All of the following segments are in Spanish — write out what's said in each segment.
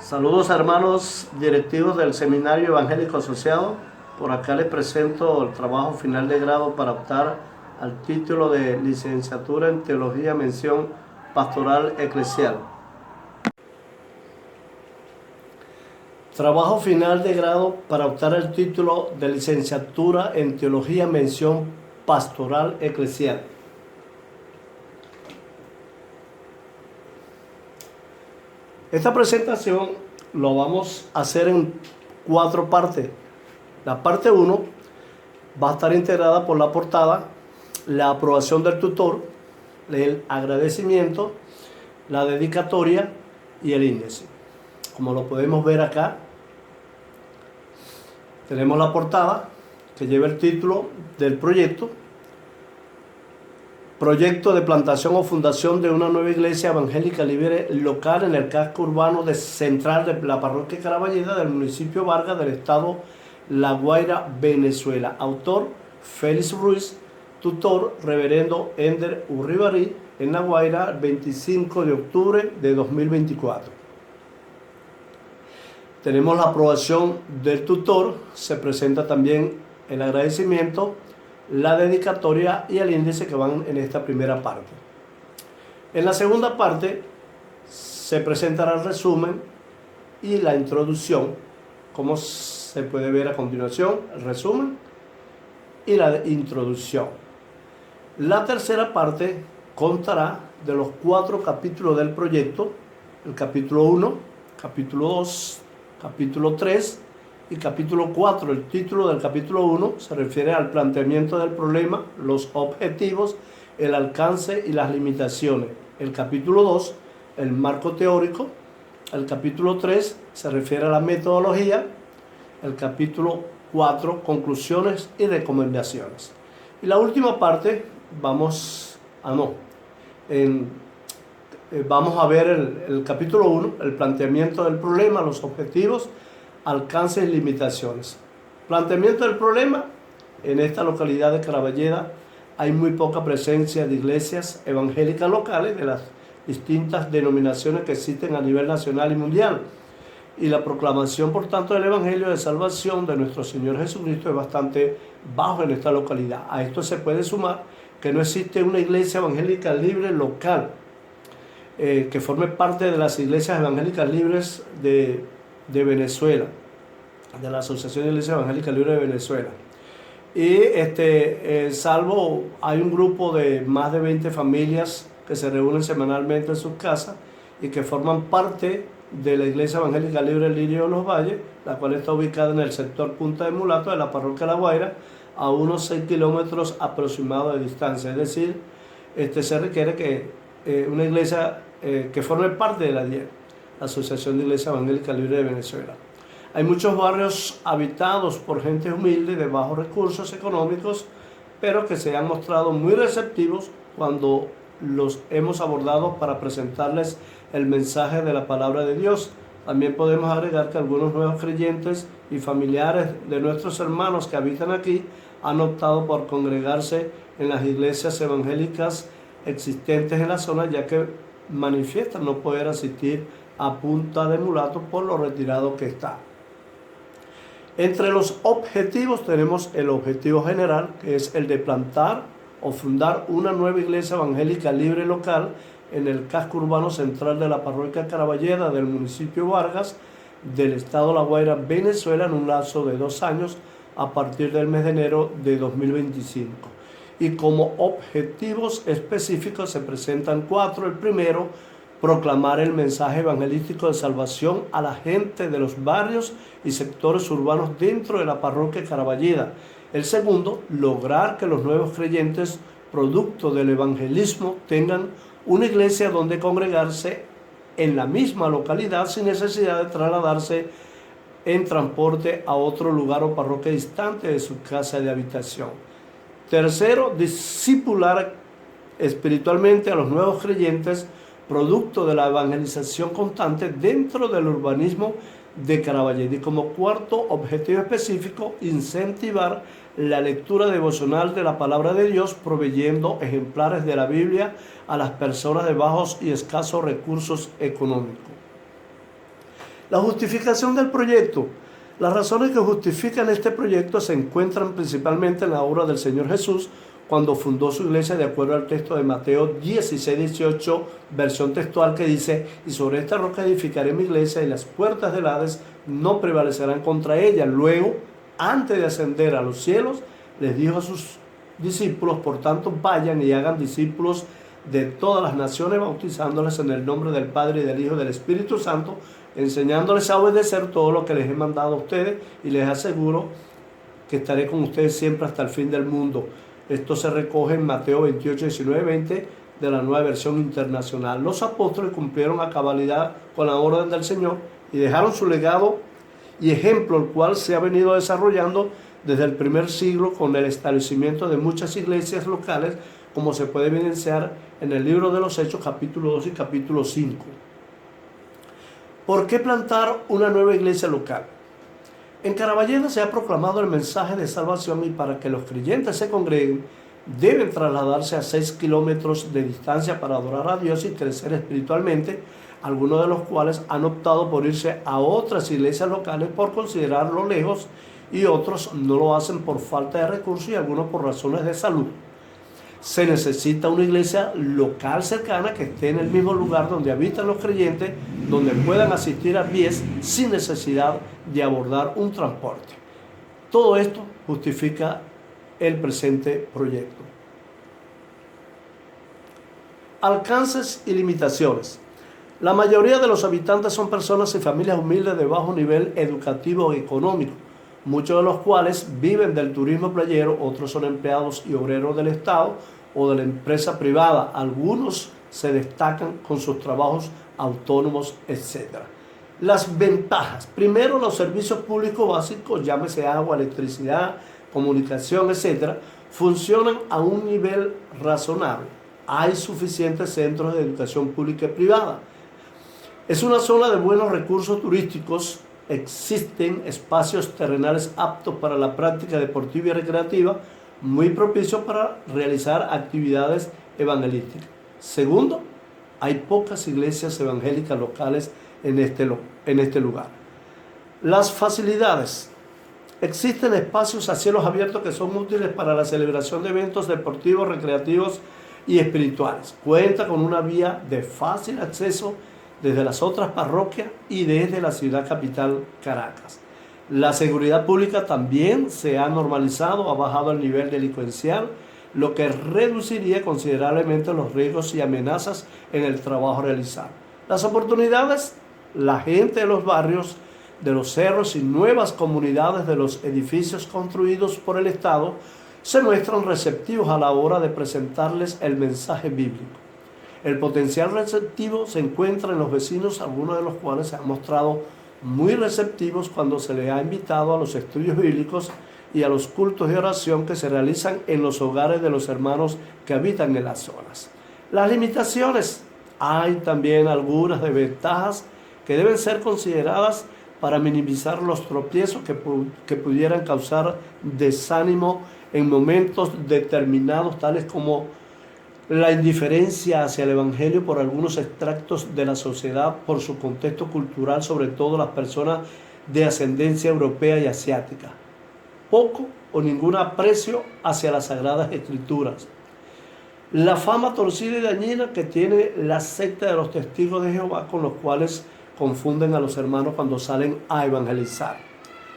Saludos hermanos directivos del Seminario Evangélico Asociado. Por acá les presento el trabajo final de grado para optar al título de licenciatura en Teología Mención Pastoral Eclesial. Trabajo final de grado para optar al título de licenciatura en Teología Mención Pastoral Eclesial. Esta presentación lo vamos a hacer en 4 partes. La parte 1 va a estar integrada por la portada, la aprobación del tutor, el agradecimiento, la dedicatoria y el índice. Como lo podemos ver acá, tenemos la portada que lleva el título del proyecto. Proyecto de plantación o fundación de una nueva iglesia evangélica libre local en el casco urbano central de la parroquia Caraballeda del municipio Vargas del estado La Guaira, Venezuela. Autor Félix Ruiz. Tutor reverendo Ender Urribarí, en La Guaira, el 25 de octubre de 2024. Tenemos la aprobación del tutor. Se presenta también el agradecimiento, la dedicatoria y el índice que van en esta primera parte. En la segunda parte se presentará el resumen y la introducción, como se puede ver a continuación, el resumen y la introducción. La tercera parte constará de los 4 capítulos del proyecto: el capítulo 1, capítulo 2, capítulo 3 y capítulo 4. El título del capítulo 1 se refiere al planteamiento del problema, los objetivos, el alcance y las limitaciones. El capítulo 2, el marco teórico. El capítulo 3 se refiere a la metodología. El capítulo 4, conclusiones y recomendaciones. Y la última parte vamos a ver el capítulo 1, el planteamiento del problema, los objetivos, alcances y limitaciones. Planteamiento del problema: en esta localidad de Caraballeda hay muy poca presencia de iglesias evangélicas locales de las distintas denominaciones que existen a nivel nacional y mundial, y la proclamación por tanto del evangelio de salvación de nuestro Señor Jesucristo es bastante bajo en esta localidad. A esto se puede sumar que no existe una iglesia evangélica libre local que forme parte de las iglesias evangélicas libres de Venezuela, de la Asociación de Iglesias Evangélicas Libres de Venezuela. Y salvo hay un grupo de más de 20 familias que se reúnen semanalmente en sus casas y que forman parte de la Iglesia Evangélica Libre Lirio de los Valles, la cual está ubicada en el sector Punta de Mulato de la parroquia La Guaira, a unos 6 kilómetros aproximados de distancia. Es decir, se requiere que una iglesia que forme parte de la Asociación de Iglesias Evangélicas Libres de Venezuela. Hay muchos barrios habitados por gente humilde de bajos recursos económicos, pero que se han mostrado muy receptivos cuando los hemos abordado para presentarles el mensaje de la palabra de Dios. También podemos agregar que algunos nuevos creyentes y familiares de nuestros hermanos que habitan aquí han optado por congregarse en las iglesias evangélicas existentes en la zona, ya que manifiestan no poder asistir a Punta de Mulato por lo retirado que está. Entre los objetivos tenemos el objetivo general, que es el de plantar o fundar una nueva iglesia evangélica libre local en el casco urbano central de la parroquia Caraballeda del municipio Vargas del estado La Guaira, Venezuela, en un lapso de 2 años a partir del mes de enero de 2025. Y como objetivos específicos se presentan 4. El primero, proclamar el mensaje evangelístico de salvación a la gente de los barrios y sectores urbanos dentro de la parroquia Caraballeda. El segundo, lograr que los nuevos creyentes, producto del evangelismo, tengan una iglesia donde congregarse en la misma localidad sin necesidad de trasladarse en transporte a otro lugar o parroquia distante de su casa de habitación. Tercero, discipular espiritualmente a los nuevos creyentes, producto de la evangelización constante dentro del urbanismo de Caraballeda. Y como cuarto objetivo específico, incentivar la lectura devocional de la palabra de Dios, proveyendo ejemplares de la Biblia a las personas de bajos y escasos recursos económicos. La justificación del proyecto. Las razones que justifican este proyecto se encuentran principalmente en la obra del Señor Jesús cuando fundó su iglesia, de acuerdo al texto de Mateo 16:18, versión textual, que dice: y sobre esta roca edificaré mi iglesia y las puertas del Hades no prevalecerán contra ella. Luego, antes de ascender a los cielos, les dijo a sus discípulos: por tanto vayan y hagan discípulos de todas las naciones, bautizándoles en el nombre del Padre y del Hijo y del Espíritu Santo, enseñándoles a obedecer todo lo que les he mandado a ustedes, y les aseguro que estaré con ustedes siempre hasta el fin del mundo. Esto se recoge en Mateo 28, 19, 20 de la Nueva Versión Internacional. Los apóstoles cumplieron a cabalidad con la orden del Señor y dejaron su legado y ejemplo, el cual se ha venido desarrollando desde el primer siglo con el establecimiento de muchas iglesias locales, como se puede evidenciar en el libro de los Hechos, capítulo 2 y capítulo 5. ¿Por qué plantar una nueva iglesia local? En Caraballeda se ha proclamado el mensaje de salvación, y para que los creyentes se congreguen deben trasladarse a 6 kilómetros de distancia para adorar a Dios y crecer espiritualmente, algunos de los cuales han optado por irse a otras iglesias locales por considerarlo lejos, y otros no lo hacen por falta de recursos y algunos por razones de salud. Se necesita una iglesia local cercana que esté en el mismo lugar donde habitan los creyentes, donde puedan asistir a pies sin necesidad de abordar un transporte. Todo esto justifica el presente proyecto. Alcances y limitaciones. La mayoría de los habitantes son personas y familias humildes de bajo nivel educativo y económico, muchos de los cuales viven del turismo playero, otros son empleados y obreros del Estado o de la empresa privada, algunos se destacan con sus trabajos autónomos, etc. Las ventajas: primero, los servicios públicos básicos, llámese agua, electricidad, comunicación, etc., funcionan a un nivel razonable. Hay suficientes centros de educación pública y privada. Es una zona de buenos recursos turísticos. Existen espacios terrenales aptos para la práctica deportiva y recreativa, muy propicios para realizar actividades evangelísticas. Segundo, hay pocas iglesias evangélicas locales en este lugar. Las facilidades. Existen espacios a cielos abiertos que son útiles para la celebración de eventos deportivos, recreativos y espirituales. Cuenta con una vía de fácil acceso desde las otras parroquias y desde la ciudad capital, Caracas. La seguridad pública también se ha normalizado, ha bajado el nivel delincuencial, lo que reduciría considerablemente los riesgos y amenazas en el trabajo realizado. Las oportunidades: la gente de los barrios, de los cerros y nuevas comunidades de los edificios construidos por el Estado se muestran receptivos a la hora de presentarles el mensaje bíblico. El potencial receptivo se encuentra en los vecinos, algunos de los cuales se han mostrado muy receptivos cuando se les ha invitado a los estudios bíblicos y a los cultos de oración que se realizan en los hogares de los hermanos que habitan en las zonas. Las limitaciones: hay también algunas desventajas que deben ser consideradas para minimizar los tropiezos que pudieran causar desánimo en momentos determinados, tales como la indiferencia hacia el Evangelio por algunos extractos de la sociedad por su contexto cultural, sobre todo las personas de ascendencia europea y asiática. Poco o ningún aprecio hacia las Sagradas Escrituras. La fama torcida y dañina que tiene la secta de los Testigos de Jehová, con los cuales confunden a los hermanos cuando salen a evangelizar.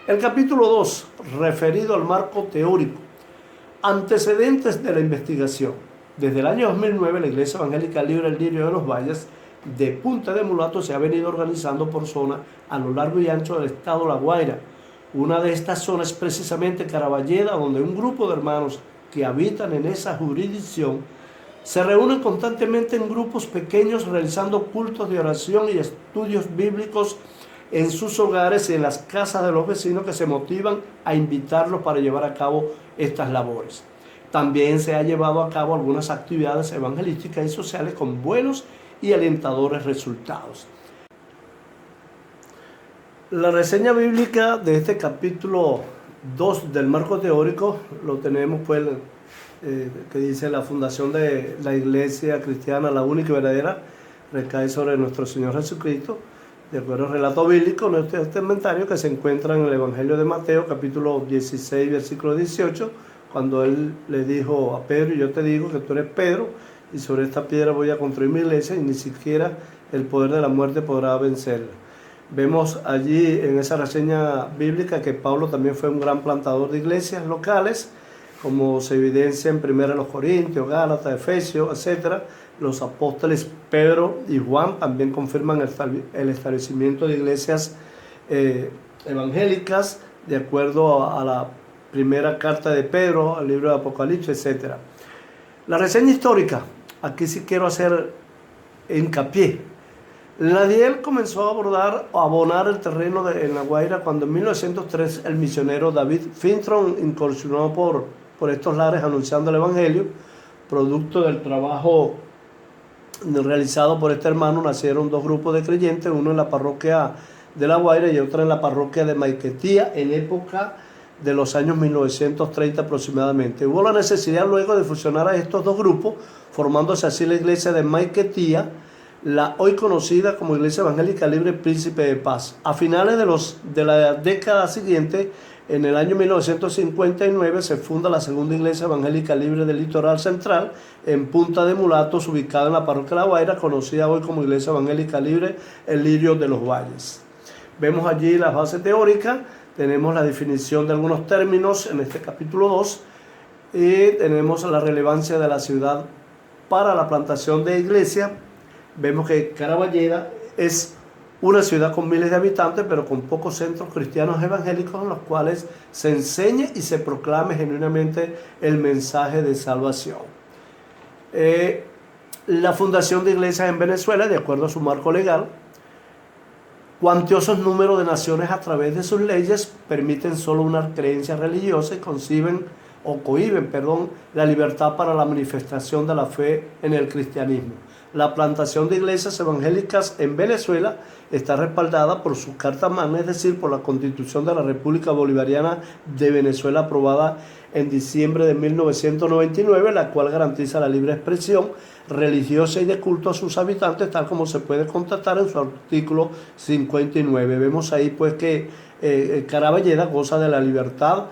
El capítulo 2, referido al marco teórico. Antecedentes de la investigación. Desde el año 2009, la Iglesia Evangélica Libre del Lirio de los Valles de Punta de Mulato se ha venido organizando por zona a lo largo y ancho del estado La Guaira. Una de estas zonas es precisamente Caraballeda, donde un grupo de hermanos que habitan en esa jurisdicción se reúnen constantemente en grupos pequeños, realizando cultos de oración y estudios bíblicos en sus hogares y en las casas de los vecinos, que se motivan a invitarlos para llevar a cabo estas labores. También se han llevado a cabo algunas actividades evangelísticas y sociales con buenos y alentadores resultados. La reseña bíblica de este capítulo 2 del marco teórico lo tenemos pues, que dice: la fundación de la Iglesia Cristiana, la única y verdadera, recae sobre nuestro Señor Jesucristo. de acuerdo al relato bíblico neotestamentario que se encuentra en el Evangelio de Mateo, capítulo 16, versículo 18, cuando él le dijo a Pedro: yo te digo que tú eres Pedro, y sobre esta piedra voy a construir mi iglesia, y ni siquiera el poder de la muerte podrá vencerla. Vemos allí en esa reseña bíblica que Pablo también fue un gran plantador de iglesias locales, como se evidencia en 1 Corintios, Gálatas, Efesios, etc. Los apóstoles Pedro y Juan también confirman el establecimiento de iglesias evangélicas, de acuerdo a la primera carta de Pedro, al libro de Apocalipsis, etc. La reseña histórica, aquí sí quiero hacer hincapié. Ladiel comenzó a abonar el terreno en La Guaira cuando en 1903 el misionero David Fintron incursionó por estos lares anunciando el Evangelio. Producto del trabajo realizado por este hermano nacieron dos grupos de creyentes, uno en la parroquia de La Guaira y otro en la parroquia de Maiquetía, en época de los años 1930 aproximadamente. Hubo la necesidad luego de fusionar a estos dos grupos, formándose así la iglesia de Maiquetía, la hoy conocida como Iglesia Evangélica Libre Príncipe de Paz. A finales de la década siguiente, en el año 1959, se funda la segunda Iglesia Evangélica Libre del Litoral Central, en Punta de Mulatos, ubicada en la parroquia de La Guaira, conocida hoy como Iglesia Evangélica Libre El Lirio de los Valles. Vemos allí las bases teóricas, tenemos la definición de algunos términos en este capítulo 2, y tenemos la relevancia de la ciudad para la plantación de iglesias. Vemos que Caraballeda es una ciudad con miles de habitantes, pero con pocos centros cristianos evangélicos en los cuales se enseñe y se proclame genuinamente el mensaje de salvación. La fundación de iglesias en Venezuela, de acuerdo a su marco legal, cuantiosos números de naciones a través de sus leyes permiten solo una creencia religiosa y cohiben la libertad para la manifestación de la fe en el cristianismo. La plantación de iglesias evangélicas en Venezuela está respaldada por su Carta Magna, es decir, por la Constitución de la República Bolivariana de Venezuela, aprobada en diciembre de 1999, la cual garantiza la libre expresión religiosa y de culto a sus habitantes, tal como se puede constatar en su artículo 59. Vemos ahí pues que Caraballeda goza de la libertad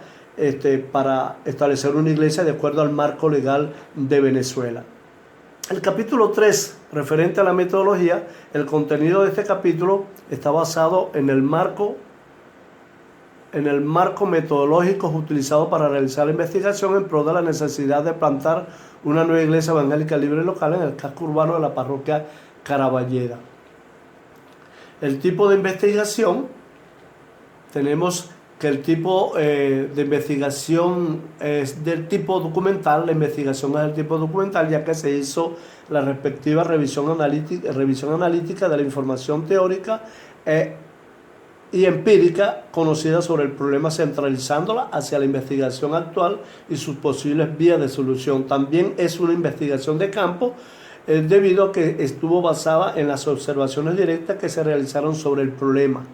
para establecer una iglesia de acuerdo al marco legal de Venezuela. El capítulo 3, referente a la metodología, el contenido de este capítulo está basado en el marco metodológico utilizado para realizar la investigación en pro de la necesidad de plantar una nueva iglesia evangélica libre local en el casco urbano de la parroquia Caraballeda. El tipo de investigación, tenemos que el tipo de investigación es del tipo documental. La investigación es del tipo documental, ya que se hizo la respectiva revisión analítica de la información teórica y empírica conocida sobre el problema, centralizándola hacia la investigación actual y sus posibles vías de solución. También es una investigación de campo, debido a que estuvo basada en las observaciones directas que se realizaron sobre el problema.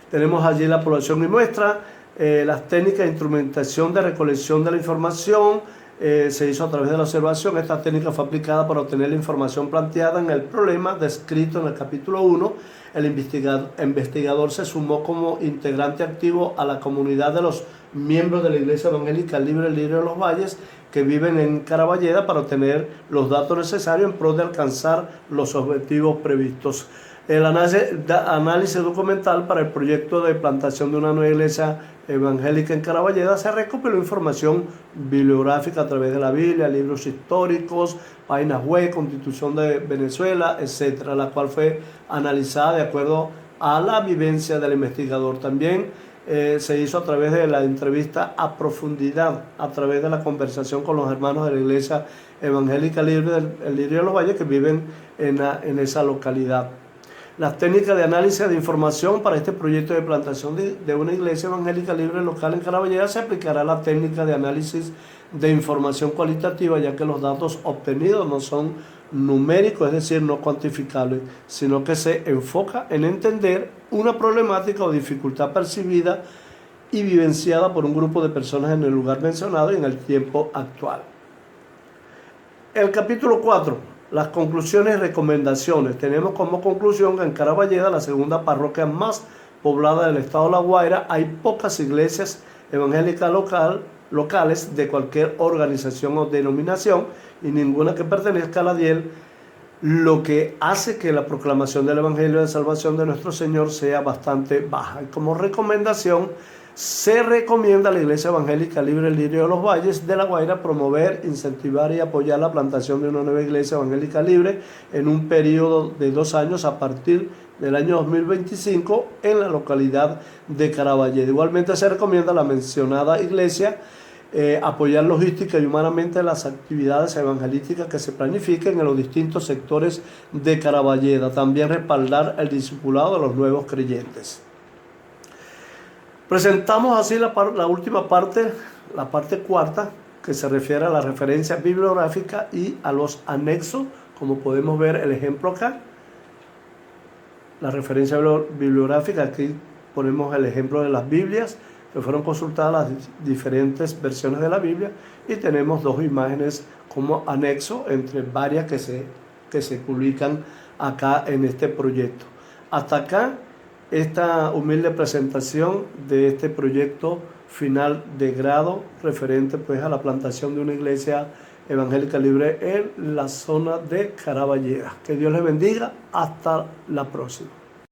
Tenemos allí la población y muestra, las técnicas de instrumentación de recolección de la información, se hizo a través de la observación. Esta técnica fue aplicada para obtener la información planteada en el problema descrito en el capítulo 1. El investigador se sumó como integrante activo a la comunidad de los miembros de la Iglesia Evangélica Libre El Lirio de los Valles, que viven en Caraballeda, para obtener los datos necesarios en pro de alcanzar los objetivos previstos. El análisis documental para el proyecto de plantación de una nueva iglesia evangélica en Caraballeda se recopiló información bibliográfica a través de la Biblia, libros históricos, páginas web, Constitución de Venezuela, etcétera, la cual fue analizada de acuerdo a la vivencia del investigador. También se hizo a través de la entrevista a profundidad, a través de la conversación con los hermanos de la Iglesia Evangélica Libre del Lirio de los Valles que viven en esa localidad. Las técnicas de análisis de información para este proyecto de plantación de una iglesia evangélica libre local en Caraballeda se aplicará la técnica de análisis de información cualitativa, ya que los datos obtenidos no son numéricos, es decir, no cuantificables, sino que se enfoca en entender una problemática o dificultad percibida y vivenciada por un grupo de personas en el lugar mencionado y en el tiempo actual. El capítulo 4. Las conclusiones y recomendaciones. Tenemos como conclusión que en Caraballeda, la segunda parroquia más poblada del estado de La Guaira, hay pocas iglesias evangélicas locales de cualquier organización o denominación y ninguna que pertenezca a la DIEL, lo que hace que la proclamación del Evangelio de Salvación de nuestro Señor sea bastante baja. Y como recomendación, se recomienda a la Iglesia Evangélica Libre Lirio de los Valles de La Guaira promover, incentivar y apoyar la plantación de una nueva Iglesia Evangélica Libre en un periodo de 2 años a partir del año 2025 en la localidad de Caraballeda. Igualmente se recomienda a la mencionada iglesia apoyar logística y humanamente las actividades evangelísticas que se planifiquen en los distintos sectores de Caraballeda. También respaldar el discipulado de los nuevos creyentes. Presentamos así la última parte, la parte cuarta, que se refiere a la referencia bibliográfica y a los anexos, como podemos ver el ejemplo acá. La referencia bibliográfica, aquí ponemos el ejemplo de las Biblias, que fueron consultadas las diferentes versiones de la Biblia, y tenemos 2 imágenes como anexo entre varias que se publican acá en este proyecto. Hasta acá esta humilde presentación de este proyecto final de grado referente pues a la plantación de una iglesia evangélica libre en la zona de Caraballeda. Que Dios les bendiga. Hasta la próxima.